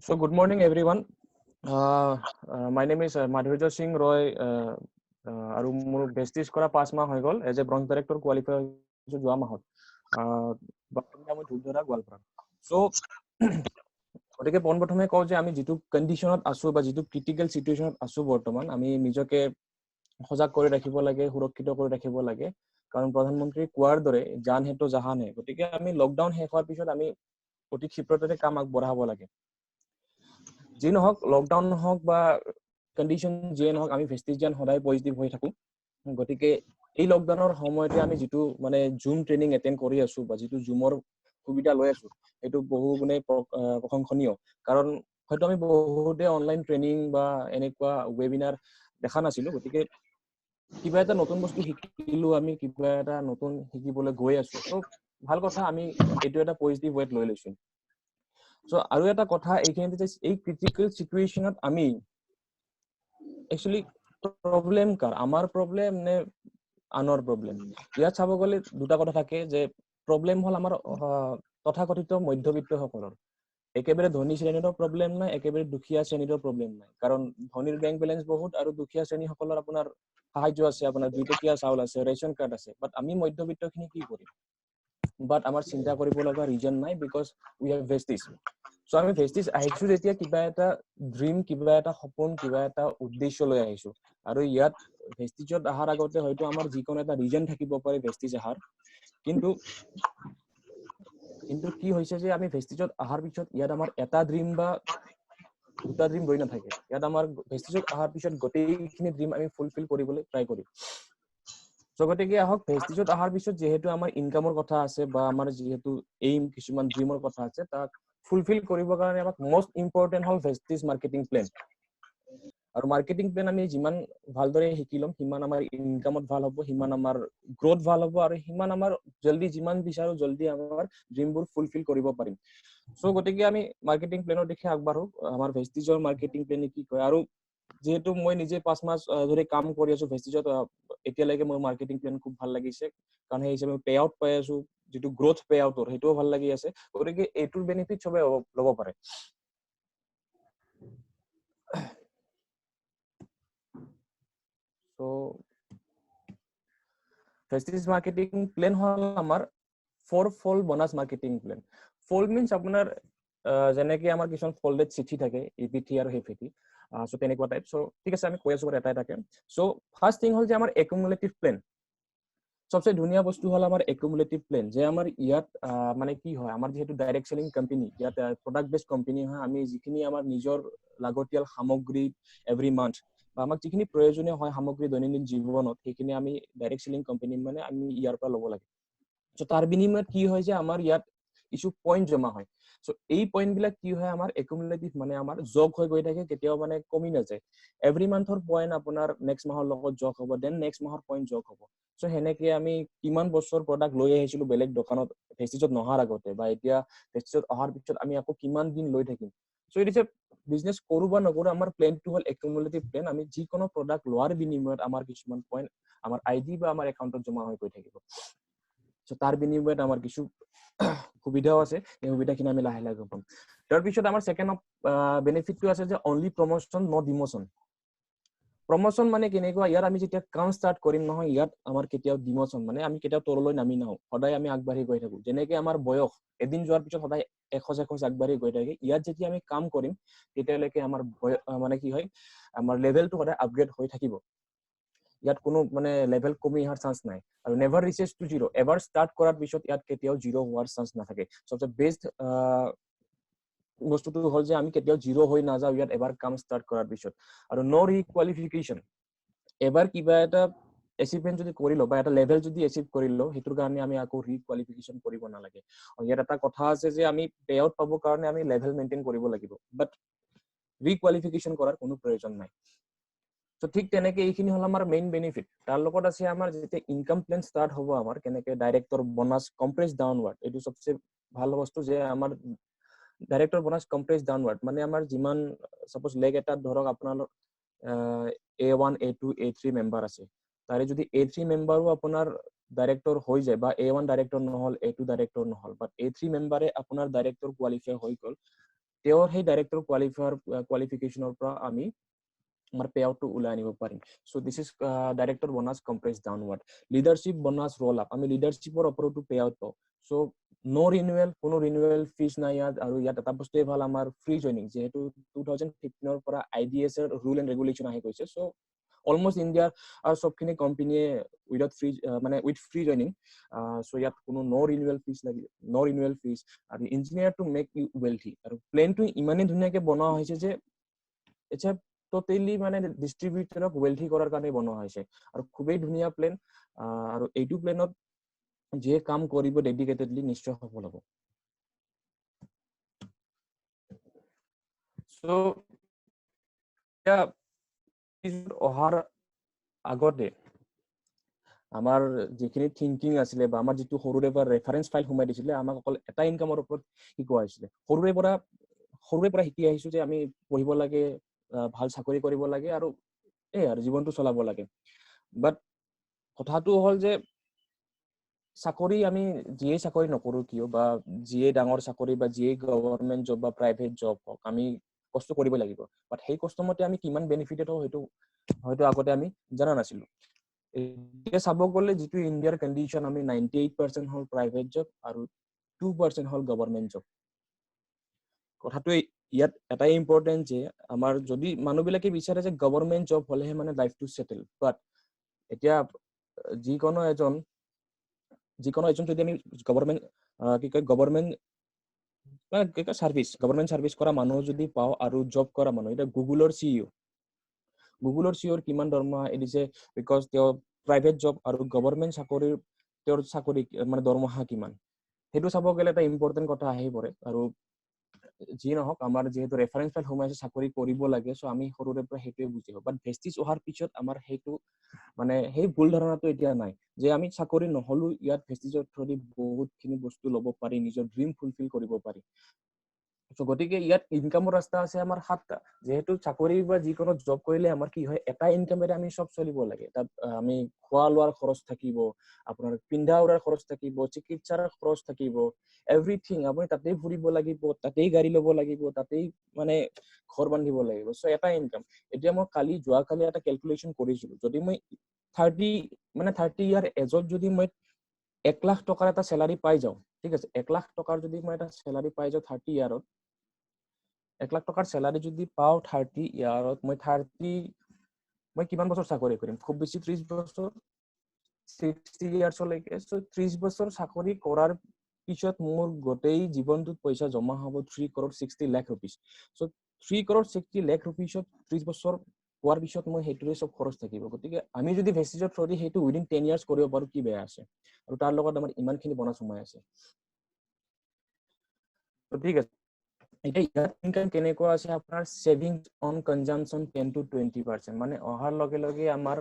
So good morning, everyone. My name is Madhurya Singh Roy. আৰু মোৰ বেষ্টিজ কৰা 5 মাহ হৈ গ'ল as a bronze director qualify হৈছো যোৱা মাহত বৰ্তমান মই ধুলধৰা গোৱালপাৰা সো গতিকে পোনপ্ৰথমে কওঁ যে আমি যিটো কণ্ডিশ্যনত আছো বা যিটো ক্ৰিটিকেল সিচুৱেশ্যনত আছো বৰ্তমান আমি নিজকে সজাগ কৰি ৰাখিব লাগে সুৰক্ষিত কৰি ৰাখিব লাগে কাৰণ প্ৰধানমন্ত্ৰী কোৱাৰ দৰে জান হে তো জাহান হে গতিকে আমি লকডাউন শেষ হোৱাৰ পিছত আমি অতি ক্ষিপ্ৰতাৰে কাম আগবঢ়াব লাগে যি নহওক লকডাউন হওক বা কণ্ডিশ্যন যিয়ে নহওক আমি ভেষ্টিজিয়ান সদায় পজিটিভ হৈ থাকো গতিকে এই লকডাউনৰ সময়তে আমি যিটো মানে জুম ট্ৰেইনিং এটেন্ড কৰি আছো বা যিটো জুমৰ সুবিধা লৈ আছো এইটো বহু গুণে প্ৰশংসনীয় কাৰণ হয়তো আমি বহুতে অনলাইন ট্ৰেইনিং বা এনেকুৱা ৱেবিনাৰ দেখা নাছিলো গতিকে কিবা এটা নতুন বস্তু শিকিলো আমি কিবা এটা নতুন শিকিবলৈ গৈ আছো তো ভাল কথা আমি এইটো এটা পজিটিভ ৱেত লৈ লৈছো সো আৰু এটা কথা এইখিনিতে যে এই ক্ৰিটিকেল সিচুৱেশ্যনত আমি একচুয়ালি প্ৰবলেম কাৰ আমাৰ প্ৰবলেম নে আনৰ প্ৰবলেম ইয়াত চাব গ'লে দুটা কথা থাকে যে প্ৰবলেম হল আমাৰ তথাকথিত মধ্যবিত্তসকলৰ একেবাৰে ধনী শ্ৰেণীৰ প্ৰবলেম নাই একেবাৰে দুখীয়া শ্ৰেণীৰ প্ৰবলেম নাই কাৰণ ধনীৰ বেংক বেলেন্স বহুত আৰু দুখীয়া শ্ৰেণীসকলৰ আপোনাৰ সাহায্য আছে আপোনাৰ 2 টকীয়া চাউল আছে ৰেশন কাৰ্ড আছে বাট আমি মধ্যবিত্তখিনি কি কৰিম বাট আমাৰ চিন্তা কৰিব লগা ৰিজন নাই because we have Vestige so আমি ভেষ্টিজ আহিছো যেতিয়া কিবা এটা ড্ৰিম কিবা এটা সপোন কিবা এটা উদ্দেশ্য লৈ আহিছো আৰু ইয়াত ভেষ্টিজত আহাৰ আগতে হয়তো আমাৰ যিকোনো এটা ৰিজন থাকিব পাৰে ভেষ্টিজ আহাৰ কিন্তু কি হৈছে যে আমি ভেষ্টিজত আহাৰ পিছত ইয়াত আমাৰ এটা ড্ৰিম বা দুটা ড্ৰিম ৰৈ নাথাকে ইয়াত আমাৰ ভেষ্টিজত আহাৰ পিছত গোটেইখিনি ড্ৰিম আমি ফুলফিল কৰিবলৈ ট্ৰাই কৰিম সো গতিকে আহক ভেষ্টিজত আহাৰ পিছত যেহেতু আমাৰ ইনকামৰ কথা আছে বা আমাৰ যেহেতু এইম কিছুমান ড্ৰিমৰ কথা আছে তাক ফুলফিল কৰিবৰ কাৰণে আমাক মোষ্ট ইম্পৰ্টেন্ট হল ভেষ্টিজ মাৰ্কেটিং প্লেন আৰু মাৰ্কেটিং প্লেন আমি যিমান ভালদৰে শিকিলম সিমান আমাৰ ইনকামত ভাল হ'ব সিমান আমাৰ গ্ৰোথ ভাল হ'ব আৰু সিমান আমাৰ জলদি যিমান বিচাৰো জলদি আমাৰ ড্ৰিমবোৰ ফুলফিল কৰিব পাৰিম সো গতিকে আমি মাৰ্কেটিং প্লেনৰ দিশে আগবাঢ়ো আমাৰ ভেষ্টিজৰ মাৰ্কেটিং প্লেন কি কয় আৰু যেহেতু মই নিজে 5 মাহ ধৰি কাম কৰি আছো ভেষ্টিজত এতিয়ালৈকে মোৰ মাৰ্কেটিং প্লেন খুব ভাল লাগিছে কাৰণ সেই হিচাপে পে আউট পাই আছো যেটো গ্ৰোথ পে আউটৰ হেটোও ভাল লাগি আছে গতিকে এটোৰ বেনিফিট সবে ল'ব পাৰে সো ভেষ্টিজ মাৰ্কেটিং প্লেন হল আমাৰ 4-fold bonus marketing plan fold means আপোনাৰ যেনেকে আমাৰ কিছুমান ফল্ডেড চিঠি থাকে ইপিটি আৰু হেপিটি সো তেনেকুৱা টাইপ সো ঠিক আছে আমি কৈ আছো এটা এটাকে সো ফাৰ্স্ট থিং হল যে আমাৰ একুমুলেটিভ প্লেন সবচেয়ে ধুনীয়া বস্তু হল আমাৰ একুমুলেটিভ প্লেন যে আমাৰ ইয়াত মানে কি হয় আমাৰ যেহেতু ডাইৰেক্ট সেলিং কোম্পানী ইয়াত প্ৰডাক্ট বেস কোম্পানী হয় আমি যিখিনি আমাৰ নিজৰ লাগতিয়াল সামগ্ৰী এভৰি মান্থ বা আমাক যিখিনি প্ৰয়োজনীয় হয় সামগ্ৰী দৈনন্দিন জীৱনত সেইখিনি আমি ডাইৰেক্ট সেলিং কোম্পানী মানে আমি ইয়াৰ পৰা ল'ব লাগে সো তাৰ বিনিময়ত কি হয় যে আমাৰ ইয়াত কিছু পইণ্ট জমা হয় সো এই পইণ্ট বিলাক কি হয় আমাৰ একুমুলেটিভ মানে আমাৰ জগ হৈ গৈ থাকে কেতিয়াও মানে কমি নাযায় এভৰি মান্থৰ পইণ্ট আপোনাৰ নেক্সট মাহৰ লগত জগ হ'ব দেন নেক্সট মাহৰ পইণ্ট জগ হ'ব সো হেনেকে আমি কিমান বছৰ প্ৰডাক্ট লৈ আহিছিলো বেলেগ দোকানত ভেষ্টিজত নহাৰ আগতে বা এতিয়া ভেষ্টিজত অহাৰ পিছত আমি আকৌ কিমান দিন লৈ থাকিম so it is a business কৰো বা নকৰো আমাৰ প্লেনটো হল একুমুলেটিভ প্লেন আমি যিকোনো প্ৰডাক্ট লোৱাৰ বিনিময়ত আমাৰ কিছুমান পইণ্ট আমাৰ আইডি বা আমাৰ একাউণ্টত জমা হৈ গৈ থাকিব সো তাৰ বিনিময়ত আমাৰ কিছু সুবিধাও আছে এই সুবিধাখিনি আমি লাহে লাহে গম তাৰ পিছত আমাৰ সেকেন্ড বেনিফিটটো আছে যে অনলি প্ৰমোশন নো ডিমোশন প্ৰমোশন মানে কেনেকুৱা ইয়াত আমি যেতিয়া কাম ষ্টাৰ্ট কৰিম নহয় ইয়াত আমাৰ কেতিয়াও ডিমোশন মানে আমি কেতিয়াও তললৈ নামি নাহো সদায় আমি আগবাঢ়ি গৈ থাকো যেনেকৈ আমাৰ বয়স এদিন যোৱাৰ পিছত সদায় এখোজ আগবাঢ়ি গৈ থাকে ইয়াত যেতিয়া আমি কাম কৰিম তেতিয়ালৈকে আমাৰ মানে কি হয় আমাৰ লেভেলটো সদায় আপগ্ৰেড হৈ থাকিব ইয়াত কোনো মানে লেভেল কমি অহাৰ চান্স নাই আৰু নেভাৰ ৰিচেছ টু জিৰো এবাৰ ষ্টাৰ্ট কৰাৰ পিছত ইয়াত কেতিয়াও জিৰো হোৱাৰ চান্স নাথাকে সবচে বেষ্ট বস্তুটো হল যে আমি কেতিয়াও জিৰো হৈ নাযাওঁ ইয়াত এবাৰ কাম ষ্টাৰ্ট কৰাৰ পিছত আৰু নো ৰিকুৱালিফিকেশন এবাৰ কিবা এটা এচিভমেন্ট যদি কৰিলো বা এটা লেভেল যদি এচিভ কৰিলো হেতুৰ কাৰণে আমি আকৌ ৰিকুৱালিফিকেশন কৰিব নালাগে ইয়াত এটা কথা আছে যে আমি পে আউট পাব কাৰণে আমি লেভেল মেইনটেইন কৰিব লাগিব বাট ৰিকুৱালিফিকেশন কৰাৰ কোনো প্ৰয়োজন নাই সো ঠিক তেনেকে এইখিনি হল আমাৰ মেইন বেনিফিট তাৰ লগত আছে আমাৰ যেতিয়া ইনকাম প্লেন ষ্টাৰ্ট হ'ব আমাৰ কেনেকে ডাইৰেক্টৰ বোনাছ কম্প্ৰেছ ডাউনৱাৰ্ড এইটো সবচেয়ে ভাল বস্তু যে আমাৰ ডাইৰেক্টৰ বোনাছ কম্প্ৰেছ ডাউনৱাৰ্ড মানে আমাৰ যিমান সাপোজ লেগ এটা ধৰক আপোনাৰ A1 A2 A3 মেম্বাৰ আছে তাৰে যদি A3 মেম্বাৰো আপোনাৰ ডাইৰেক্টৰ হৈ যায় বা A1 ডাইৰেক্টৰ নহল A2 ডাইৰেক্টৰ নহল বাট A3 মেম্বাৰে আপোনাৰ ডাইৰেক্টৰ কোৱালিফাই হৈ গল তেওঁৰ সেই ডাইৰেক্টৰ কোৱালিফিকেশনৰ পৰা আমি আমাৰ পে আউটটো উলাই আনিব পাৰিম so this is director bonus compress downward leadership bonus roll up আমি লিডাৰশিপৰ ওপৰতো পে আউট পাওঁ সো নো ৰিনিউৱেল কোনো ৰিনিউৱেল ফিজ নাই ইয়াত আৰু ইয়াত এটা বস্তুৱে ভাল আমাৰ ফ্ৰী জয়নিং যেহেতু 2015 ৰ পৰা IDS ৰ ৰুল এণ্ড ৰেগুলেশ্যন আহি গৈছে সো অলমোষ্ট ইণ্ডিয়াৰ আৰু সবখিনি কোম্পানীয়ে উইদাউট ফ্ৰী মানে উইথ ফ্ৰী জয়নিং সো ইয়াত কোনো নো ৰিনিউৱেল ফিজ আৰু ইঞ্জিনিয়াৰ টু মেক ইউ ৱেলথি আৰু প্লেনটো ইমানেই ধুনীয়াকে বনোৱা হৈছে যে এটা টোটালি মানে ডিস্ট্ৰিবিউটৰক ৱেলথি কৰাৰ কাৰণে বনোৱা হৈছে আৰু খুবেই ধুনীয়া প্লেন আৰু এইটো প্লেনত যে কাম কৰিব ডেডিকেটেডলি নিশ্চয় সফল হ'ব সো অহাৰ আগতে আমাৰ যিখিনি থিংকিং আছিলে বা আমাৰ যিটো সৰুৰে পৰা ৰেফাৰেন্স ফাইল সোমাই দিছিলে আমাক অকল এটা ইনকামৰ ওপৰত শিকোৱা হৈছিলে সৰুৰে পৰা শিকি আহিছো যে আমি পঢ়িব লাগে ভাল চাকৰি কৰিব লাগে আৰু আৰু জীৱনটো চলাব লাগে বাট কথাটো হ'ল যে চাকৰি আমি যিয়ে চাকৰি নকৰো কিয় বা যিয়ে ডাঙৰ চাকৰি বা যিয়ে গভৰ্ণমেন্ট জব বা প্ৰাইভেট জব হওক আমি কষ্ট কৰিব লাগিব বাট সেই কষ্ট মতে আমি কিমান বেনিফিটেড হওঁ হয়তো আগতে আমি জানা নাছিলো এতিয়া চাব গ'লে যিটো ইণ্ডিয়াৰ কণ্ডিশ্যন আমি 98% হল প্ৰাইভেট জব আৰু 2% হল গভৰ্ণমেন্ট জব কথাটো ইয়াত এটাই ইম্পৰ্টেন্ট যে আমাৰ যদি মানুহবিলাকে বিচাৰে যে গভৰ্ণমেন্ট জব হলেহে মানে লাইফটো সেটেল বাট এতিয়া যিকোনো এজন যদি আমি গভৰ্ণমেন্ট সাৰ্ভিস কৰা মানুহ যদি পাও আৰু জব কৰা মানুহ এটা গুগলৰ সিইঅ কিমান দৰমহা এদিছে বিকজ তেওঁ প্ৰাইভেট জব আৰু গভৰ্ণমেন্ট চাকৰি মানে দৰমহা কিমান সেইটো চাব গ'লে এটা ইম্পৰ্টেন্ট কথা আহি পৰে আৰু যি নহওক আমাৰ যেহেতু ৰেফাৰেন্স ফাইল সোমাইছে চাকৰি কৰিব লাগে সো আমি সৰুৰে পৰা সেইটোৱে বুজি পাওঁ বাট ভেষ্টিজ অহাৰ পিছত আমাৰ সেইটো মানে সেই ভুল ধাৰণাটো এতিয়া নাই যে আমি চাকৰি নহলো ইয়াত ভেষ্টিজৰ থ্ৰুদি বহুতখিনি বস্তু ল'ব পাৰি নিজৰ ড্ৰিম ফুলফিল কৰিব পাৰি সো গতিকে ইয়াত ইনকামৰ ৰাস্তা আছে আমাৰ 7টা যেহেতু চাকৰি বা যিকোনো জব কৰিলে আমাৰ কি হয় এটা ইনকামেৰে আমি সব চলিব লাগে তাত আমি খোৱা লোৱাৰ খৰচ থাকিব আপোনাৰ পিন্ধা উৰাৰ খৰচ থাকিব চিকিৎসাৰ খৰচ থাকিব এভৰিথিং আপুনি তাতেই ফুৰিব লাগিব তাতেই গাড়ী ল'ব লাগিব তাতেই মানে ঘৰ বান্ধিব লাগিব সো এটা ইনকাম এতিয়া মই যোৱাকালি এটা ক্যালকুলেশন কৰিছিলো যদি মই 30 ইয়াৰ এজত যদি মই 1 লাখ টকাৰ এটা স্যালাৰি পাই যাও ঠিক আছে 1 লাখ টকাৰ যদি মই এটা স্যালাৰি পাই যাও 30 ইয়াৰত 1 লাখ টকাৰ স্যালাৰি যদি পাও 30 ইয়াৰত মই কিমান বছৰ চাকৰি কৰিম খুব বেছি 30 বছৰ 60 ইয়াৰ্ছলৈকে সো 30 বছৰ চাকৰি কৰাৰ পিছত মোৰ গোটেই জীৱনটোত পইচা জমা হ'ব 3 crore 60 lakh rupees so 3 crore 60 lakh rupees 30 বছৰ হোৱাৰ পিছত মই হেতুৰে সব খৰচ থাকিব গতিকে আমি যদি ভেষ্টিজৰ থ্ৰুদি হেতু উইদিন 10 ইয়াৰ্ছ কৰিব পাৰো কি বেয়া আছে আৰু তাৰ লগত আমাৰ ইমানখিনি বনাছ সোমাই আছে তো ঠিক আছে এটা ইয়াত ইনকাম কেনেকুৱা আছে আপোনাৰ সেভিংস অন কনজাম্পশন 10 to 20% মানে অহাৰ লগে লগে আমাৰ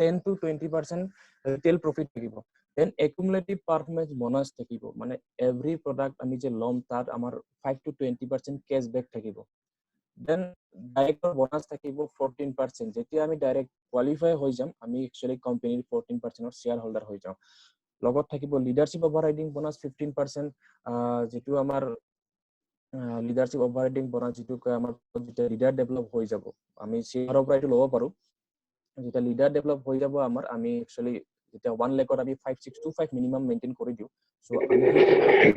10 to 20% ৰিটেল প্ৰফিট থাকিব দেন একুমুলেটিভ পাৰফৰমেন্স বোনাছ থাকিব মানে এভৰি প্ৰডাক্ট আমি যে লম তাত আমাৰ 5 to 20% কেশবেক থাকিব দেন ডাইৰেক্টৰ বোনাছ থাকিব 14% যেতিয়া আমি ডাইৰেক্ট কোৱালিফাই হৈ যাম আমি একচুয়ালি কোম্পানীৰ 14% শেয়াৰ হোল্ডাৰ হৈ যাম লগত থাকিব লিডাৰশিপ ওভাৰৰাইডিং বোনাছ 15% যেটো আমাৰ লিডাৰশিপ ওভাৰৰাইডিং বোনাছ যেটো কয় আমাৰ যেতিয়া লিডাৰ ডেভেলপ হৈ যাব আমি শেয়াৰৰ পৰা এইটো ল'ব পাৰো যেতিয়া লিডাৰ ডেভেলপ হৈ যাব আমাৰ আমি একচুয়ালি যেতিয়া 1 লাখত আমি 5625 মিনিমাম মেইনটেইন কৰি দিও সো আমি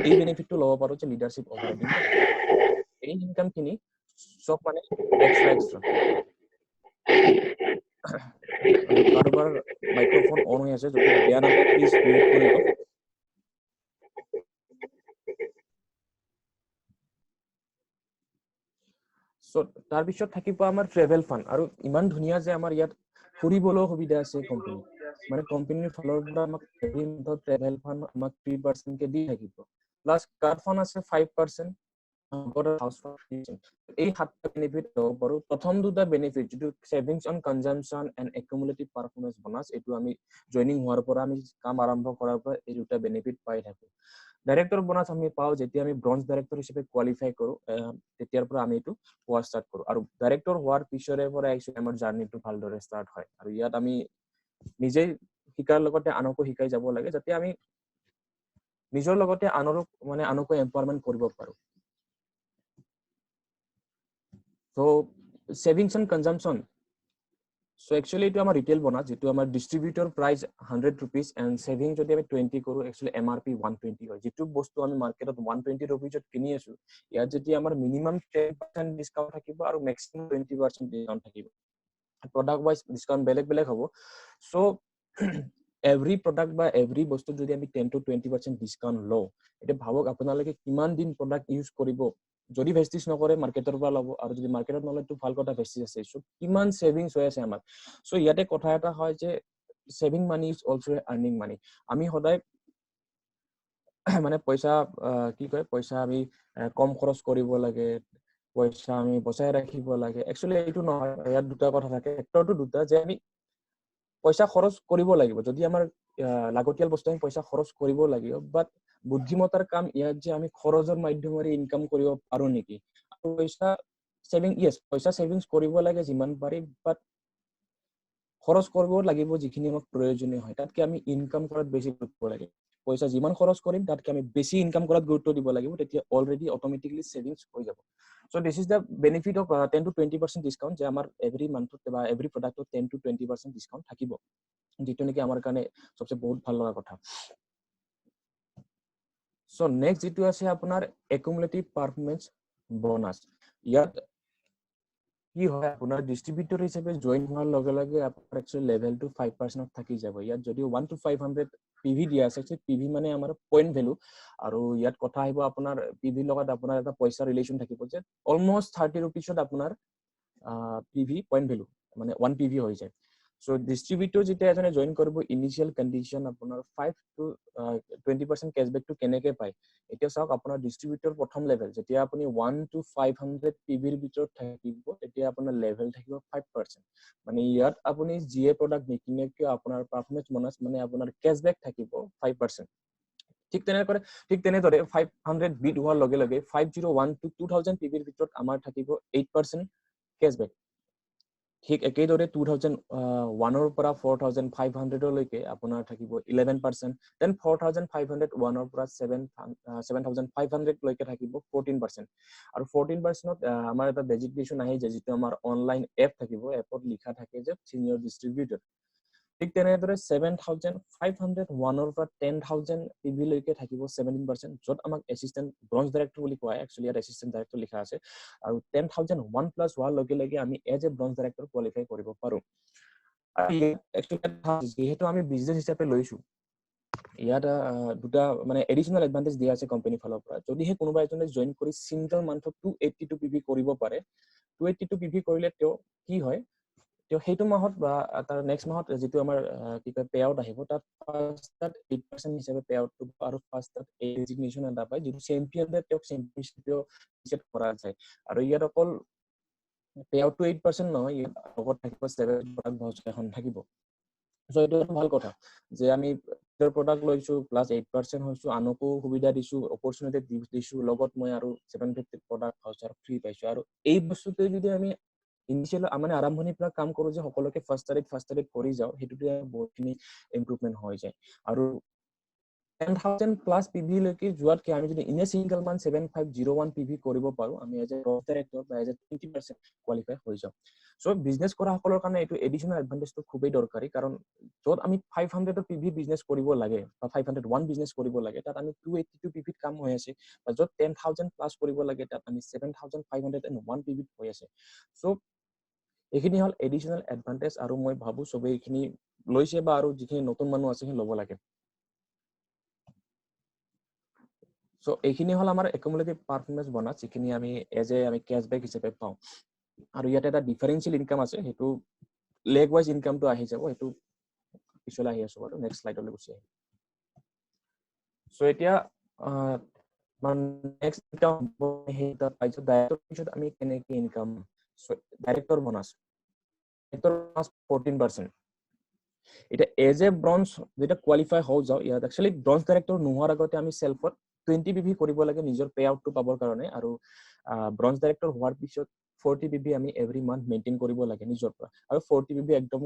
এই বেনিফিটটো ল'ব পাৰো যে লিডাৰশিপ ওভাৰৰাইডিং এই ইনকাম খিনি সব মানে এক্সট্ৰা কাৰোবাৰ মাইক্ৰোফোন অন হৈ আছে যদি বেয়া নাপায় প্লিজ মিউট কৰি লওক সো তাৰ পিছত থাকিব আমাৰ ট্ৰেভেল ফান্ড আৰু ইমান ধুনীয়া যে আমাৰ ইয়াত ফুৰিবলৈ সুবিধা আছে কোম্পানী মানে কোম্পানীৰ ফালৰ পৰা আমাক এভৰি মান্থত ট্ৰেভেল ফান্ড আমাক 3% কে দি থাকিব প্লাস কাৰ ফান্ড আছে 5% এই 7টা বেনিফিট ল'ব পাৰো প্ৰথম দুটা বেনিফিট যেটো savings on consumption and accumulative performance bonus এটো আমি জয়নিং হোৱাৰ পৰা আমি কাম আৰম্ভ কৰাৰ পৰা এই দুটা বেনিফিট পাই থাকো ডাইৰেক্টৰ বোনাছ আমি পাও যেতিয়া আমি ব্ৰঞ্জ ডাইৰেক্টৰ হিচাপে কোৱালিফাই কৰো তেতিয়াৰ পৰা আমি এটো পোৱা ষ্টাৰ্ট কৰো আৰু ডাইৰেক্টৰ হোৱাৰ পিছৰে পৰা একচুয়ালি আমাৰ জাৰ্নিটো ভালদৰে ষ্টাৰ্ট হয় আৰু ইয়াত আমি নিজে শিকাৰ লগতে আনকো শিকাই যাব লাগে যাতে আমি নিজৰ লগতে আনৰো মানে আনকো এম্পাৱাৰমেন্ট কৰিব পাৰো so savings and consumption So actually it our retail bonus যেটো আমাৰ distributor price 100 rupees and saving যদি আমি 20 কৰো actually MRP 120 হয় যেটো বস্তু আমি মাৰ্কেটত 120 rupees কিনি আছো ইয়াত যদি আমাৰ minimum 10% ডিসকাউন্ট থাকিব আৰু maximum 20% ডিসকাউন্ট থাকিব product wise discount বেলেগ হ'ব so every product বা every বস্তু যদি আমি 10 to 20% discount লও এটা ভাবক আপোনালোকে কিমান দিন product ইউজ কৰিব যদি ভেস্টিজ নকৰে মাৰ্কেটৰ পৰা লব আৰু যদি মার্কেটত নলয় তো ভাল কথা ভেস্টিজ আছে সো কিমান সেভিংস হৈ আছে আমাৰ সো ইয়াতে কথা এটা হয় যে saving money is also earning money আমি সদায় মানে পইচা কি কয় পইচা আমি কম খৰচ কৰিব লাগে পইচা আমি বচাই ৰাখিব লাগে একচুয়ালি এইটো নহয় ইয়াত দুটা কথা থাকে একটো দুটা যে আমি পইচা খৰচ কৰিব লাগিব যদি আমাৰ লাগতিয়াল বস্তু আমি পইচা খৰচ কৰিব লাগিব বাট বুদ্ধিমতাৰ কাম ইয়াত যে আমি খৰচৰ মাধ্যমেৰে ইনকাম কৰিব পাৰো নেকি আৰু পইচা সেভিং ইয়েস পইচা সেভিংস কৰিব লাগে যিমান পাৰি বাট খৰচ কৰিব লাগিব যিখিনি আমাক প্ৰয়োজনীয় হয় তাতকে আমি ইনকাম কৰাত বেছি গুৰুত্ব দিব লাগে পইচা যিমান খৰচ কৰিম তাতকে আমি বেছি ইনকাম কৰাত গুৰুত্ব দিব লাগিব তেতিয়া অলৰেডি অটোমেটিক্যালি সেভিংস হৈ যাব So this is the benefit of 10 to 20% discount যে আমাৰ every month বা every product 10 to 20% discount থাকিব যেটো নেকি আমাৰ কাৰণে সবচে বহুত ভাল লগা কথা So next যেটো আছে আপোনাৰ accumulative performance bonus ইয়াত কি হয় আপোনাৰ ডিস্ট্ৰিবিউটৰ হিচাপে জয়েন হোৱাৰ লগে লগে আপোনাৰ একচুয়ালি লেভেল টু 5% থাকি যাব ইয়াত যদি 1 to 500 পিভি দিয়া আছে পিভি মানে আমাৰ পইণ্ট ভ্যালু আৰু ইয়াত কথা আহিব আপোনাৰ পিভি লগত আপোনাৰ এটা পইচা ৰিলেশন থাকিব যে অলমোস্ট 30 रुपीसত আপোনাৰ পিভি পইণ্ট ভ্যালু মানে 1 পিভি হৈ যায় সো ডিস্ট্ৰিবিউটৰ যেতিয়া এজনে জয়েন কৰিব ইনিশিয়াল কন্ডিশন আপোনাৰ 5 to 20% ক্যাশবেক টু কেনেকে পায় এতিয়া চাওক আপোনাৰ ডিস্ট্ৰিবিউটৰ প্ৰথম লেভেল যেতিয়া আপুনি 1 to 500 পিভিৰ ভিতৰত থাকিব তেতিয়া আপোনাৰ লেভেল থাকিব 5% মানে ইয়াত আপুনি জিএ প্ৰডাক্ট নিকিনে কিয় আপোনাৰ পাৰফৰম্যান্স বোনাস মানে আপোনাৰ ক্যাশবেক থাকিব 5% ঠিক তেনেদৰে 500 বিট হোৱাৰ লগে লগে 501 to 2000 পিভিৰ ভিতৰত আমাৰ থাকিব 8% ক্যাশবেক ঠিক একেদৰে 2001 ৰ পৰা 4500 লৈকে আপোনাৰ থাকিব 11% দেন 4501 ৰ পৰা 7500 লৈকে থাকিব 14% আৰু 14%ত আমাৰ এটা ডেজিগনেশ্যন আহে যেটো আমাৰ অনলাইন এপ থাকিব এপত লিখা থাকে যে সিনিয়ৰ ডিস্ট্ৰিবিউটৰ ঠিক তেনেদৰে 7501 ৰ পৰা 10000 পিভি লৈকে থাকিব 17% যত আমাক এসিস্ট্যান্ট ব্ৰঞ্জ ডাইৰেক্টৰ বুলি কোৱা একচুয়ালি ইয়াত এসিস্ট্যান্ট ডাইৰেক্টৰ লিখা আছে আৰু 10001 প্লাস হোৱাৰ লগে লগে আমি as a bronze director qualify কৰিব পাৰো আৰু একচুয়ালি যেহেতু আমি বিজনেস হিচাপে লৈছো ইয়াত দুটা মানে এডিশনাল এডভান্টেজ দিয়া আছে কোম্পানী ফালৰ পৰা যদি হে কোনোবা এজনে জয়েন কৰি সিঙ্গল মান্থত 282 পিভি কৰিব পাৰে 282 পিভি কৰিলে তেও কি হয় তো হেতু মাহত বা তাৰ নেক্সট মাহত যেটো আমাৰ কি কয় পে আউট আহিব তাত ফাৰ্স্টত 8% হিচাপে পে আউট আৰু ফাৰ্স্টত ডেজিগনেশ্যন এটা পায় যেটো চেম্পিয়ন তেও চেম্পিয়নশিপটো সেট কৰা যায় আৰু ইয়াত অকল পে আউট টু 8% নহয় ইয়াত লগত থাকিব 7 প্ৰডাক্ট ভাউচাৰ এখন থাকিব সো এটো ভাল কথা যে আমি প্ৰডাক্ট লৈছো প্লাস 8% হৈছো আনকো সুবিধা দিছো অপৰচুনিটি দিছো লগত মই আৰু 750 প্ৰডাক্ট ভাউচাৰ ফ্ৰী পাইছো আৰু এই বস্তুতে যদি আমি ইনিশিয়াল মানে আৰম্ভণিৰ পৰা কাম কৰো যে সকলোকে ফাৰ্স্ট টাইম কৰি যাও হেতুতে বহুতখিনি ইমপ্ৰুভমেন্ট হৈ যায় আৰু 10000 প্লাস পিভি লৈকে যোৱাত কি আমি যদি ইন এ সিঙ্গল মান 7501 পিভি কৰিব পাৰো আমি এজ এ ব্ৰঞ্জ ডাইৰেক্টৰ বা এজ এ 20% কোৱালিফাই হৈ যাও সো বিজনেস কৰা সকলৰ কাৰণে এটো এডিশনাল এডভান্টেজটো খুবই দৰকাৰী কাৰণ যত আমি 500 পিভি বিজনেস কৰিব লাগে বা 501 বিজনেস কৰিব লাগে তাত আমি 282 পিভিত কাম হৈ আছে বা যত 10000 প্লাস কৰিব লাগে তাত আমি 7501 পিভিত হৈ আছে সো এখিনি হল এডিশনাল এডভান্টেজ আৰু মই ভাবো সবে এখিনি লৈছে বা আৰু যিখিনি নতুন মানুহ আছে সেই লব লাগে সো এখিনি হল আমাৰ একুমুলেটিভ পাৰফৰম্যান্স বোনাস যিখিনি আমি এজ এ আমি ক্যাশবেক হিচাপে পাও আৰু ইয়াতে এটা ডিফাৰেন্সিয়েল ইনকাম আছে হেতু লেগ ওয়াইজ ইনকামটো আহি যাব হেতু পিছলৈ আহি আছো আৰু নেক্সট স্লাইডলৈ গুচি আহিম সো এতিয়া মানে নেক্সট এটা হেটা পাইছো ডাইৰেক্টৰ পিছত আমি কেনেকে ইনকাম সো ডাইৰেক্টৰ বোনাস 14% এটা এজ এ ব্ৰঞ্জ যেটা কোৱালিফাই হৈ যাও ইয়াত একচুয়ালি ব্ৰঞ্জ ডাইৰেক্টৰ নোহোৱাৰ আগতে আমি সেলফত 20 পিভি কৰিব লাগে নিজৰ পে আউটটো পাবৰ কাৰণে আৰু ব্ৰঞ্জ ডাইৰেক্টৰ হোৱাৰ পিছত 40 পিভি আমি এভৰি মান্থ মেইনটেইন কৰিব লাগে নিজৰ পৰা আৰু 40 পিভি একদম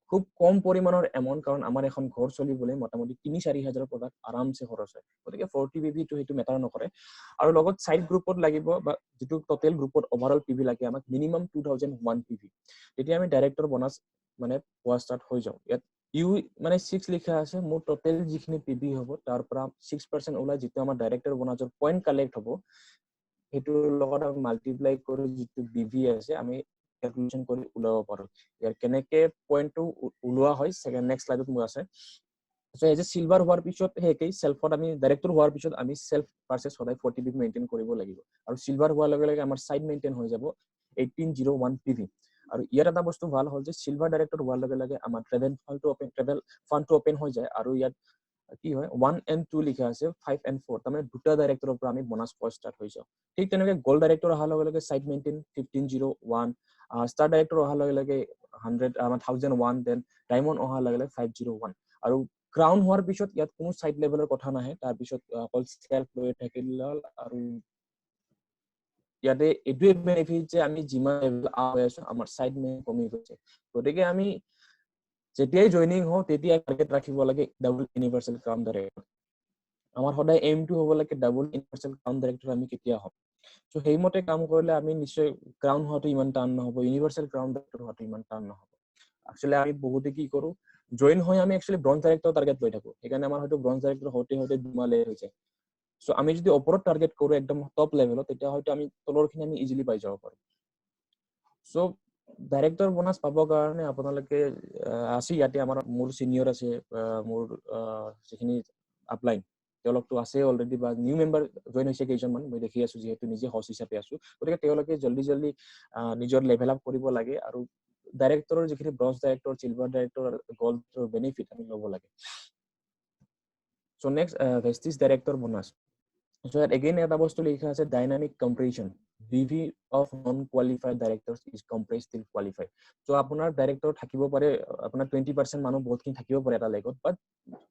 খুব কম পৰিমাণৰ এমাউণ্ট, কাৰণ আমাৰ এখন ঘৰ চলিবলৈ মোটামুটি ৩-৪ হাজাৰ প্ৰডাক্ট আৰামছে খৰচ হয়, গতিকে 40 PV টো সেইটো মেটাৰ নকৰে। আৰু লগত সাইড গ্ৰুপত লাগিব বা যেটো টোটেল গ্ৰুপত ওভাৰঅল PV লাগে আমাক মিনিমাম 2001 PV, তেতিয়া আমি ডাইৰেক্টৰ বোনাছ মানে পোৱা ষ্টাৰ্ট হৈ যাও। ইয়াত ইউ মানে 6 লিখা আছে, মোৰ টোটেল যিখিনি PV হ'ব তাৰ পৰা 6% ওলাই, যেটো আমাৰ ডাইৰেক্টৰ বোনাছৰ পইণ্ট কালেক্ট হ'ব, সেইটো লগত আমি মাল্টিপ্লাই কৰি যেটো BV আছে আমি ক্যালকুলেশন কৰি উলাব পাৰো। ইয়াৰ কেনেকে পইণ্টটো উলোৱা হয় সেকেন্ড নেক্সট স্লাইডত মোৰ আছে। সো এজ এ সিলভাৰ হোৱাৰ পিছত হেকেই সেলফত আমি ডাইৰেক্টৰ হোৱাৰ পিছত আমি সেলফ পাৰচেজ সদায় 40 PV মেইনটেইন কৰিব লাগিব, আৰু সিলভাৰ হোৱাৰ লগে লগে আমাৰ সাইড মেইনটেইন হৈ যাব 1801 PV। আৰু ইয়াৰ এটা বস্তু ভাল হ'ল যে সিলভাৰ ডাইৰেক্টৰ হোৱাৰ লগে লগে আমাৰ ট্ৰেভেল ফান্ডটো ওপেন হৈ যায়, আৰু ইয়াত কি হয় 1 and 2 লিখা আছে, 5 and 4 তাৰমানে দুটা ডাইৰেক্টৰৰ পৰা আমি বোনাছ পোৱা ষ্টাৰ্ট হৈ যাও। ঠিক তেনেকৈ গোল্ড ডাইৰেক্টৰ অহাৰ লগে লগে সাইড মেইনটেইন 1501, ষ্টাৰ ডাইৰেক্টৰ অহাৰ লগে লগে 1001, দেন ডায়মণ্ড অহাৰ লগে লগে 501। আৰু ক্ৰাউন হোৱাৰ পিছত ইয়াত কোনো সাইড লেভেলৰ কথা নাহে, তাৰ পিছত অকল সেলফ লৈ থাকিলে হ'ল। আৰু ইয়াতে এইটোৱে বেনিফিট যে আমি যিমান লেভেল আপ হৈ আছো আমাৰ সাইড মেইন কমি গৈছে, গতিকে আমি যেতিয়াই জয়নিং হওঁ তেতিয়াই টাৰ্গেট ৰাখিব লাগে ডাবল ইউনিভাৰ্সেল ক্ৰাউন ডাইৰেক্টৰ। আমাৰ সদায় এইমটো হ'ব লাগে ডাবল ইউনিভাৰ্সেল ক্ৰাউন ডাইৰেক্টৰ আমি কেতিয়া হ'ম। সো সেইমতে কাম কৰিলে আমি নিশ্চয় ক্ৰাউন হোৱাটো ইমান টান নহ'ব, ইউনিভাৰ্সেল ক্ৰাউন ডাইৰেক্টৰ হোৱাটো ইমান টান নহ'ব। একচুয়ালি আমি বহুতে কি কৰো, জয়েন হৈ আমি একচুয়ালি ব্ৰঞ্জ ডাইৰেক্টৰ টাৰ্গেট লৈ থাকো, সেইকাৰণে আমাৰ হয়তো ব্ৰঞ্জ ডাইৰেক্টৰ হওঁতে হওঁতে 2 মাহ লেট হৈ যায়। সো আমি যদি ওপৰত টাৰ্গেট কৰো একদম টপ লেভেলত, তেতিয়া হয়তো আমি তলৰখিনি আমি ইজিলি পাই যাব পাৰো। সো ডাইৰেক্টৰ বোনাছ পাবৰ কাৰণে আপোনালোকে আছে, ইয়াতে আমাৰ মোৰ সিনিয়ৰ আছে, মোৰ যিখিনি আপলাইন তেওঁলোকতো আছে অলৰেডি, বা নিউ মেম্বাৰ জয়েন হৈছে কেইজনমান মই দেখি আছো, যিহেতু নিজে হোষ্ট হিচাপে আছো, গতিকে তেওঁলোকে জল্দি জল্দি নিজৰ লেভেল আপ কৰিব লাগে, আৰু ডাইৰেক্টৰৰ যিখিনি ব্ৰঞ্জ ডাইৰেক্টৰ, সিলভাৰ ডাইৰেক্টৰ, গোল্ডৰ বেনিফিট আমি ল'ব লাগে। So next Vestige director bonus. So again এটা বস্তু লিখা আছে dynamic comparison, BV of non-qualified directors is compressed till qualified. So আপোনাৰ ডাইৰেক্টৰ থাকিব পাৰে, আপোনাৰ 20% মানুহ বহুতখিনি থাকিব পাৰে এটা লেগত, বাট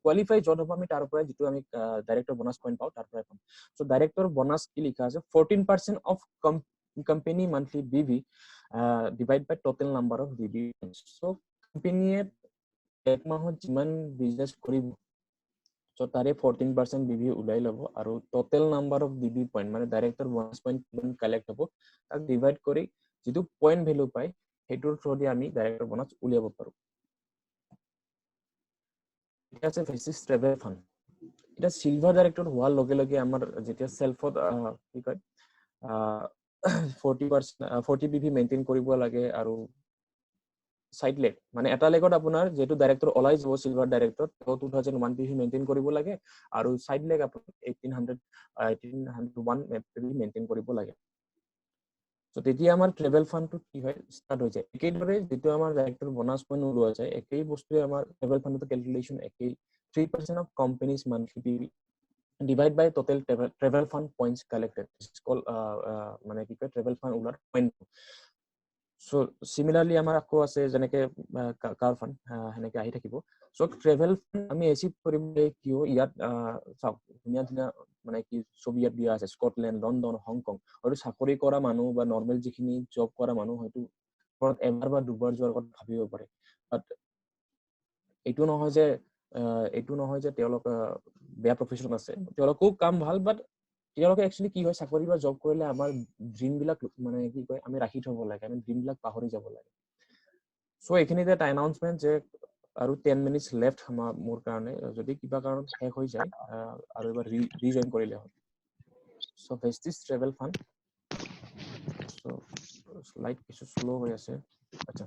কোৱালিফাই যত হ'ব আমি তাৰ পৰা যেটো আমি ডাইৰেক্টৰ বোনাছ পইণ্ট পাওঁ তাৰ পৰা পাম। সো ডাইৰেক্টৰ বোনাছ কি লিখা আছে, 14% of company monthly BV divide by total number of BV. So কোম্পানীয়ে এক মাহত যিমান বিজনেছ কৰিব, সো তাৰে 14% BV উলাই ল'ব, আৰু total number of BV point মানে ডাইৰেক্টৰ বোনাছ পইণ্ট কিমান কালেক্ট হ'ব তাক ডিভাইড কৰি যেটো পইণ্ট ভ্যালু পায় সেইটোৰ থ্ৰুদি আমি ডাইৰেক্টৰ বোনাছ উলিয়াব পাৰো। এটা আছে ভেষ্টিজ ট্ৰেভেল ফান্ড। এটা সিলভাৰ ডাইৰেক্টৰ হোৱাৰ লগে লগে আমাৰ যেতিয়া সেলফত কি কয় 40 BV মেইনটেইন কৰিব লাগে, আৰু সাইড লেগ মানে এটা লেগত আপোনাৰ যেটো ডাইৰেক্টৰ ওলাই যাব সিলভাৰ ডাইৰেক্টৰ 2001 PV মেইনটেইন কৰিব লাগে, আৰু সাইড লেগ আপোনাৰ 1801 PV মেইনটেইন কৰিব লাগে। সো তেতিয়া আমাৰ ট্ৰেভেল ফান্ডটো কি হয় স্টাৰ্ট হৈ যায়। একেদৰে যেটো আমাৰ ডাইৰেক্টৰ বোনাছ পইণ্ট উলোৱা যায়, একেই বস্তুৱে আমাৰ ট্ৰেভেল ফান্ডটো ক্যালকুলেশন একেই, 3% of company's monthly PV divide by total travel fund points collected is called মানে কি কয় ট্ৰেভেল ফান্ড উলাৰ পইণ্ট। সো সিমিলাৰলি আমাৰ আকৌ আছে যেনেকে কাৰ ফান্ড হেনেকে আহি থাকিব। সো ট্ৰেভেল ফান্ড আমি এচিভ কৰিবলৈ কিয় ইয়াত চাওক ধুনীয়া ধুনীয়া মানে কি ছবি ইয়াত দিয়া আছে, স্কটলেণ্ড, লণ্ডন, হংকং, আৰু চাকৰি কৰা মানুহ বা নৰ্মেল যিখিনি জব কৰা মানুহ হয়তো এবাৰ বা দুবাৰ যোৱাৰ কথা ভাবিব পাৰে, বাট এইটো নহয় যে তেওঁলোক বেয়া প্ৰফেশন আছে, তেওঁলোকো কাম ভাল, বাট তেওঁলোকে একচুয়ালি কি হয় চাকৰি বা জব কৰিলে আমাৰ ড্ৰিম বিলাক মানে কি কয় আমি ৰাখি থব লাগে, আমি ড্ৰিম বিলাক পাহৰি যাব লাগে। সো এইখিনিতে এটা এনাউন্সমেন্ট যে আৰু 10 মিনিটস লেফট মোৰ কাৰণে, যদি কিবা কাৰণত শেষ হৈ যায় আৰু এবাৰ ৰিজয়েন কৰিলে হ'ল। So Vestige travel fund, so slide কিছু স্লো হৈ আছে। আচ্ছা,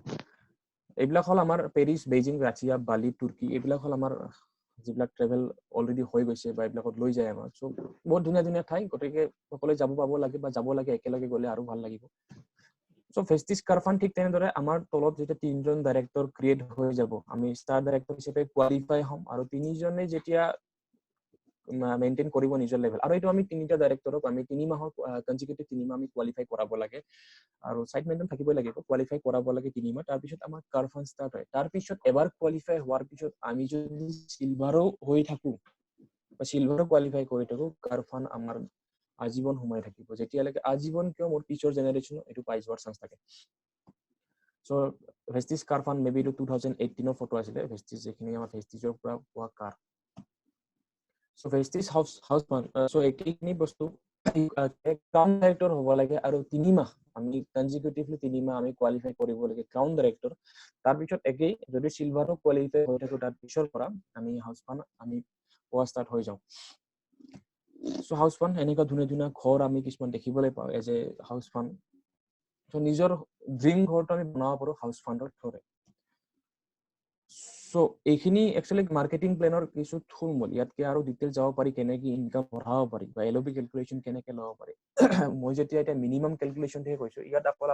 এইবিলাক হল আমাৰ পেৰিছ, বেইজিং, ৰাছিয়া, বালি, তুৰ্কী, এইবিলাক হল আমাৰ যিবিলাক ট্ৰেভেল অলৰেডি হৈ গৈছে বা এইবিলাকত লৈ যায় আমাৰ। সো বহুত ধুনীয়া ধুনীয়া ঠাই, গতিকে সকলোৱে যাব পাব লাগে বা যাব লাগে, একেলগে গ'লে আৰু ভাল লাগিব। সো ভেষ্টিজ কাৰফান ঠিক তেনেদৰে আমাৰ তলত যেতিয়া 3জন ডাইৰেক্টৰ ক্ৰিয়েট হৈ যাব, আমি ষ্টাৰ ডাইৰেক্টৰ হিচাপে কোৱালিফাই হ'ম, আৰু 3জনে যেতিয়া মেইনটেইন কৰিব নিজৰ লেভেল, আৰু এইটো আমি 3টা ডাইৰেক্টৰক আমি 3 মাহৰ কনজিকিউটিভ 3 মাহ আমি কোৱালিফাই কৰাব লাগে, আৰু সাইড মেইনটেইন থাকিবই লাগিব, কোৱালিফাই কৰাব লাগে 3 মাহ। তাৰ পিছত আমাৰ কাৰফান ষ্টাৰ্ট হয়। তাৰ পিছত এবাৰ কোৱালিফাই হোৱাৰ পিছত আমি যদি সিলভাৰো হৈ থাকো বা সিলভাৰো কোৱালিফাই কৰি থাকো, কাৰফান আমাৰ আজীৱন সোমাই থাকিব, যেতিয়ালৈকে আজীৱন কিয় মোৰ পিছৰ জেনাৰেশ্যন এইটো পাই যোৱাৰ চান্স থাকে। সো সো ভেষ্টিজ কাৰ ফাণ্ড মেবি 2018 ফটো আছিলে ভেষ্টিজ যেখিনি আমাৰ ভেষ্টিজৰ পৰা পোৱা কাৰ সো ভেষ্টিজ হাউস ফাণ্ড সো এইখিনি বস্তু ক্ৰাউন ডাইৰেক্টৰ হ'ব লাগে আৰু 3 মাহ আমি কনজিকিউটিভলি 3 মাহ আমি কোৱালিফাই কৰিব লাগে ক্ৰাউন ডাইৰেক্টৰ তাৰ পিছত একেই যদি সিলভাৰো কোৱালিফাই হৈ থাকো তাৰ পিছৰ পৰা আমি হাউস ফাণ্ড আমি পোৱা ষ্টাৰ্ট হৈ যাওঁ সো হাউস ফাণ্ড এনেকুৱা ধুনীয়া ঘৰ আমি কিছুমান দেখিবলৈ পাওঁ as a house fund so নিজৰ ড্ৰিম ঘৰটো আমি বনাব পাৰো হাউস ফাণ্ডৰ থ্ৰুৰে সো এইখিনি একচুয়ালি মাৰ্কেটিং প্ল্যানৰ কিছু থুলমূল ইয়াতকে আৰু ডিটেইল যাব পাৰি কেনেকৈ ইনকাম বঢ়াব পাৰি বা এলঅবি ক্যালকুলেশন কেনেকৈ ল'ব পাৰি মই যেতিয়া এটা মিনিমাম ক্যালকুলেশন থেকে কৈছো ইয়াত অকল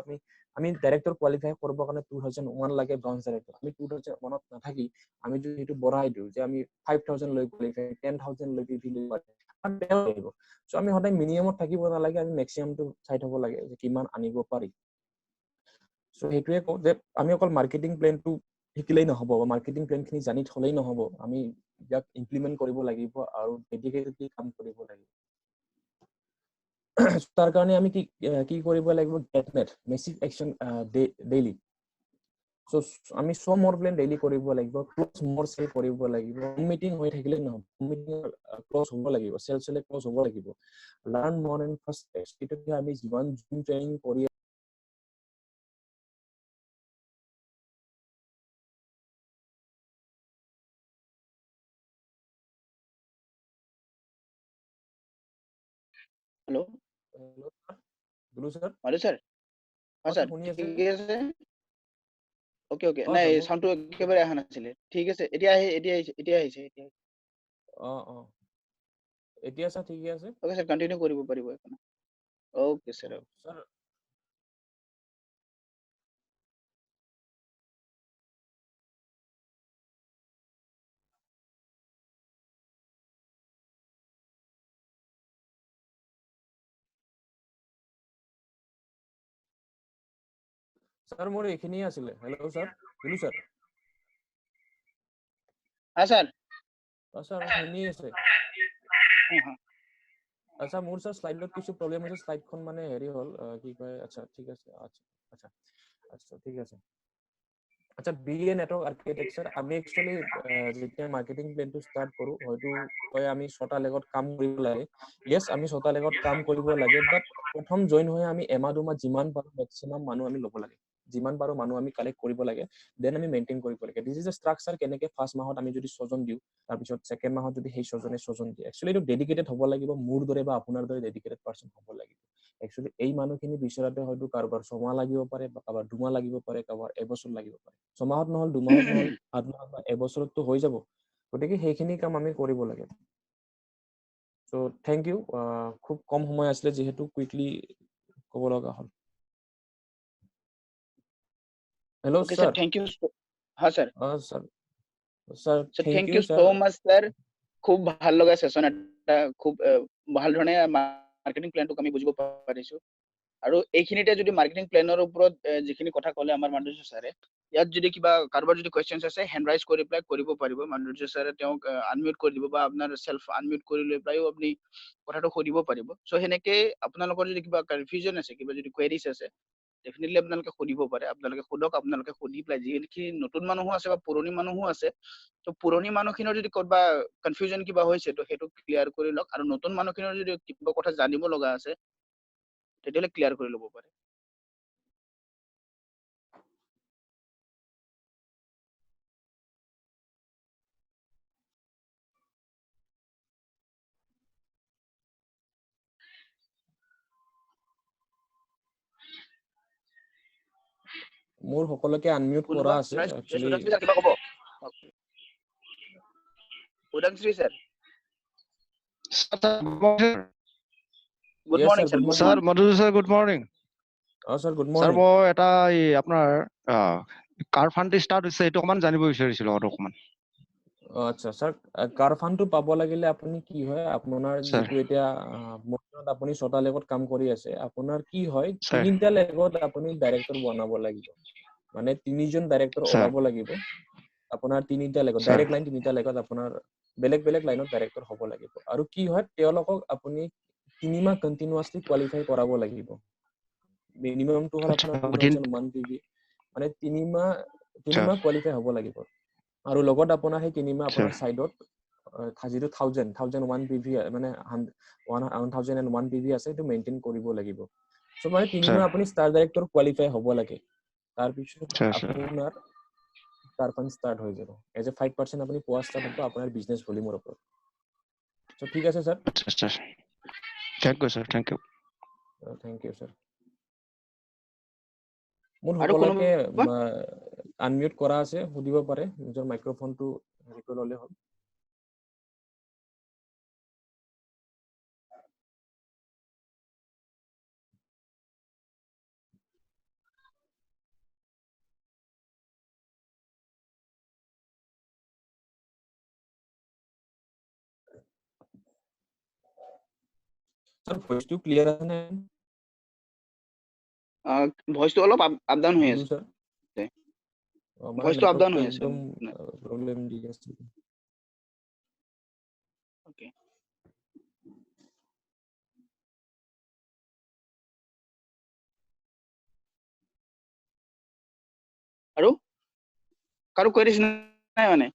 আমি ডাইৰেক্টৰ কোৱালিফাই কৰিব কাৰণে 2001 লাগে ব্ৰঞ্জ ডাইৰেক্টৰ আমি 2001 ত নাথাকি আমি যদি এইটো বঢ়াই দিওঁ যে আমি 5000 লৈ কোৱালিফাই 10000 লৈ পিভিলি লাগিব সো আমি সদায় মিনিমামত থাকিব নালাগে আমি ম্যাক্সিমামটো চাই থব লাগে যে কিমান আনিব পাৰি সো হেতুৱে কও যে আমি অকল মাৰ্কেটিং প্ল্যানটো শিকিলেই নহব বা মাৰ্কেটিং প্ল্যানখিনি জানি থলেই নহব আমি ইয়াক ইমপ্লিমেন্ট কৰিব লাগিব আৰু ডেডিকেটেডলি কাম কৰিব লাগিব তাৰ কাৰণে আমি কি কৰিব লাগিব গেটনেট মেসিভ অ্যাকশন ডেইলি সো আমি সো মোৰ প্ল্যান ডেইলি কৰিব লাগিব ক্লোজ মোৰ সেল কৰিব লাগিব মিটিং হৈ থাকিলে নহব মিটিং ক্লোজ হ'ব লাগিব সেল ক্লোজ হ'ব লাগিব লাৰ্ন মোৰ এণ্ড ফাৰ্ষ্ট টেস্ট এটো আমি জীৱন জিম ট্ৰেইনিং কৰি hello hello sir hello sir हाँ सर শুনি আছে ঠিক আছে ওকে ওকে অ নাই স্যার সাউন্ডটো একেবাৰে অহা নাছিলে ঠিক আছে এতিয়া আহিছে অ এতিয়া স্যাৰ ঠিকই আছে ওকে স্যাৰ কন্টিনিউ কৰিব পাৰিব এখন ওকে স্যাৰ স্যাৰ স্যাৰ মোৰ এইখিনি আছিল হেল্ল' স্যাৰ গুলু স্যাৰ হ্যাঁ স্যাৰ স্যাৰ শুনি আছে আচ্ছা মোৰ স্যাৰ স্লাইডত কিছু প্ৰবলেম হৈছে স্লাইডখন মানে হেৰি হ'ল কি কয় আচ্ছা ঠিক আছে আচ্ছা ঠিক আছে আচ্ছা বিএ নেটৱৰ্ক আৰ্কিটেকচাৰ আমি একচুয়ালি যেতিয়া মাৰ্কেটিং প্লেনটো ষ্টাৰ্ট কৰো হয়তো কয় আমি 6টা লেগত কাম কৰিব লাগে ইয়েস আমি 6টা লেগত কাম কৰিব লাগে বাট প্ৰথম জয়েন হৈ আমি এমাহ দুমাহ যিমান পাৰো মেক্সিমাম মানুহ আমি ল'ব লাগে যিমান পাৰো মানুহ আমি কালেক্ট কৰিব লাগে দেন আমি মেইনটেইন কৰিব লাগে দিস ইজ এ ষ্ট্ৰাকচাৰ কেনেকৈ ফাৰ্ষ্ট মাহত আমি যদি 6জন দিওঁ তাৰপিছত ছেকেণ্ড মাহত যদি সেই 6জনে দিয়ে একচুয়ালি এইটো ডেডিকেটেড হ'ব লাগিব মোৰ দৰে বা আপোনাৰ দৰে ডেডিকেটেড পাৰ্সন হ'ব লাগিব একচুয়ালি এই মানুহখিনি বিচৰাতে হয়তো কাৰোবাৰ 6 মাহ লাগিব পাৰে বা কাৰোবাৰ 2 মাহ লাগিব পাৰে কাৰোবাৰ এবছৰ লাগিব পাৰে 6 মাহত নহল 2 মাহত নহল 7 মাহত বা এবছৰতটো হৈ যাব গতিকে সেইখিনি কাম আমি কৰিব লাগে সো থ্যাংক ইউ খুব কম সময় আসলে যেহেতু কুইকলি ক'ব লগা হ'ল hello' okay sir sir thank you হ্যাঁ sir sir sir thank thank you you sir so much sir খুব ভাল লগা সেশন এটা খুব ভাল ধৰণে মাৰ্কেটিং প্ল্যানটো আমি বুজিব পাৰিছো আৰু এইখিনিতে যদি মাৰ্কেটিং প্ল্যানৰ ওপৰত যিখিনি কথা ক'লে আমাৰ মানুৰ্য ছাৰে ইয়াত যদি কিবা কাৰোবাৰ যদি কোৱেশ্চনছ আছে হেণ্ড ৰাইজ কৰি পেলাই কৰিব পাৰিব মানুৰ্য ছাৰে তেওঁক আনমিউট কৰি দিব বা আপোনাৰ সেলফ আনমিউট কৰি লৈ পেলাইও আপুনি কথাটো সুধিব পাৰিব সো সেনেকে আপোনালোকৰ যদি কিবা কনফিউজন আছে কিবা যদি কুৱেৰিজ আছে ডেফিনেটলি আপোনালোকে সুধিব পাৰে আপোনালোকে সুধক আপোনালোকে সুধি পেলাই যিখিনি নতুন মানুহো আছে বা পুৰণি মানুহো আছে তো পুৰণি মানুহখিনৰ যদি ক'ৰবা কনফিউজন কিবা হৈছে তো সেইটো ক্লিয়াৰ কৰি লওক আৰু নতুন মানুহখিনৰ যদি কিবা কথা জানিব লগা আছে তেতিয়াহ'লে ক্লিয়াৰ কৰি ল'ব পাৰে মোৰ সকলোকে আনমিউট কৰা কোনোবা আছে একচুয়ালি উদাংশ্ৰী ছাৰ কিবা ক'ব Udangshri sir good yes morning sir sir good good morning sir Madhu sir good morning sir good sir morning মই এটা এই আপোনাৰ কাৰ ফাণ্ড ষ্টাৰ্ট হৈছে এইটো অকমান জানিব বিচাৰিছিলো আৰু অকমান আচ্ছা স্যাৰ কাৰ ফান্ডটো পাব লাগিলে আপুনি কি হয় আপোনাৰ স্যাৰ যেটো এতিয়া মনত আপুনি 6টা লেগত কাম কৰি আছে আপোনাৰ কি হয় স্যাৰ তিনিটা লেগত আপুনি ডাইৰেক্টৰ বনাব লাগিব মানে 3জন ডাইৰেক্টৰ স্যাৰ ওলাব লাগিব আপোনাৰ 3টা লেগত স্যাৰ ডাইৰেক্ট লাইন 3টা লেগত আপোনাৰ বেলেগ বেলেগ লাইনত ডাইৰেক্টৰ হ'ব লাগিব আৰু কি হয় তেওঁলোকক আপুনি 3 মাহ কন্টিনিউয়াসলি কোৱালিফাই কৰাব লাগিব মিনিমামটো হ'ল আপোনাৰ আচ্ছা 2001 পিভি মানে 3 মাহ কোৱালিফাই হ'ব লাগিব আৰু লগত আপোনাৰ সেই 3 মাহ আপোনাৰ সাইডত যিটো 1001 PV মানে 1001 PV আছে সেইটো মেইনটেইন কৰিব লাগিব সো মানে 3 মাহ আপুনি ষ্টাৰ ডাইৰেক্টৰ কোৱালিফাই হ'ব লাগে তাৰ পিছত আপোনাৰ ষ্টাৰ ফান্ড ষ্টাৰ্ট হৈ যাব এজ এ 5% আপুনি পোৱা ষ্টাৰ্ট হ'ব আপোনাৰ বিজনেছ ভলিউমৰ ওপৰত সো ঠিক আছে sir thank you sir thank you sir মোৰ আৰু সকলোকে কোনোবা আনমিউট কৰা আছে সুধিব পাৰে নিজৰ মাইক্ৰোফোনটো হেৰি কৰি ল'লে হ'ল স্যাৰ ভয়েসটো ক্লিয়াৰ আছে নে ভয়েসটো অলপ আপ ডাউন হৈ আছে স্যাৰ মানে ভয়েসটো আপ ডাউন নেটৱৰ্কটো হৈ আছে একদম প্ৰব্লেম দি আছে ওকে আৰু কাৰো কোৱেৰিজ নাই মানে